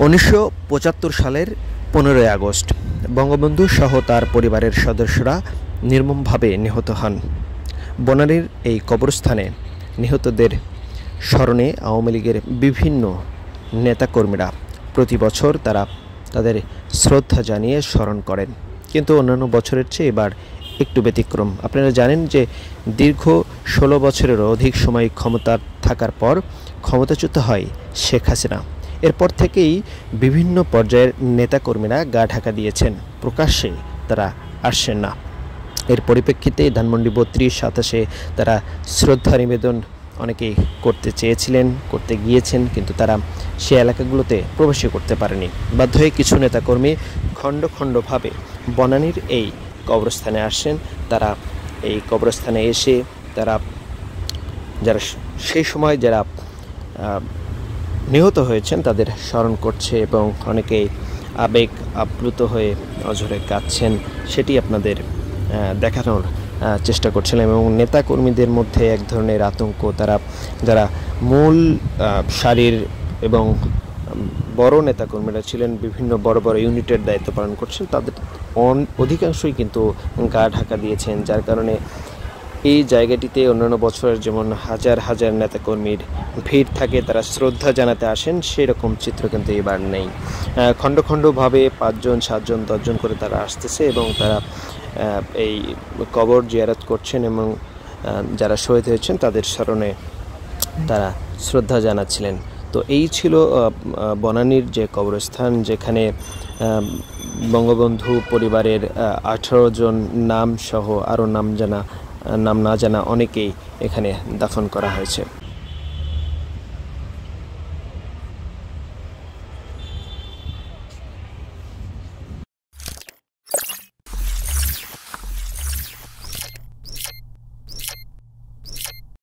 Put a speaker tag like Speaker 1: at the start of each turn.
Speaker 1: ১৯৭৫ সালের ১৫ই আগস্ট বঙ্গবন্ধু সহ তার পরিবারের সদস্যরা নির্মমভাবে নিহত হন। বনানীর এই কবরস্থানে নিহতদের স্মরণে আওয়ামী লীগের বিভিন্ন নেতাকর্মীরা প্রতি বছর তাদের শ্রদ্ধা জানিয়ে স্মরণ করেন, কিন্তু অন্যান্য বছরের চেয়ে এবার একটু ব্যতিক্রম। আপনারা জানেন যে দীর্ঘ ১৬ বছরেরও অধিক সময় ক্ষমতা থাকার পর ক্ষমতাচ্যুত হয় শেখ হাসিনা। এরপর থেকেই বিভিন্ন পর্যায়ের নেতাকর্মীরা গা ঢাকা দিয়েছেন, প্রকাশ্যে তারা আসছেন না। এর পরিপ্রেক্ষিতে ধানমন্ডি ৩২-২৭-এ তারা শ্রদ্ধা নিবেদন অনেকেই করতে চেয়েছিলেন, করতে গিয়েছেন, কিন্তু তারা সে এলাকাগুলোতে প্রবেশই করতে পারেনি। বাধ্য হয়ে কিছু নেতাকর্মী খণ্ড খণ্ডভাবে বনানীর এই কবরস্থানে আসেন। তারা এই কবরস্থানে এসে যারা সেই সময় নিহত হয়েছেন তাদের স্মরণ করছে এবং অনেকেই আবেগ আপ্লুত হয়ে অঝরে কাঁদছেন, সেটি আপনাদের দেখানোর চেষ্টা করছিলাম। এবং নেতাকর্মীদের মধ্যে এক ধরনের আতঙ্ক, যারা মূল সারির এবং বড় নেতাকর্মীরা ছিলেন, বিভিন্ন বড় বড় ইউনিটের দায়িত্ব পালন করছেন, তাদের অধিকাংশই কিন্তু গা ঢাকা দিয়েছেন, যার কারণে এই জায়গাটিতে অন্যান্য বছরের যেমন হাজার হাজার নেতাকর্মীর ভিড় থাকে, তারা শ্রদ্ধা জানাতে আসেন, সেরকম চিত্র কিন্তু এবার নেই। খণ্ড খণ্ডভাবে ৫ জন ৭ জন ১০ জন করে তারা আসতেছে এবং তারা এই কবর জিয়ারত করছেন এবং যারা শহীদ হয়েছেন তাদের স্মরণে তারা শ্রদ্ধা জানাচ্ছিলেন। তো এই ছিল বনানীর যে কবরস্থান, যেখানে বঙ্গবন্ধু পরিবারের ১৮ জন নাম সহ আরও নাম না জানা অনেকেই এখানে দাফন করা হয়েছে।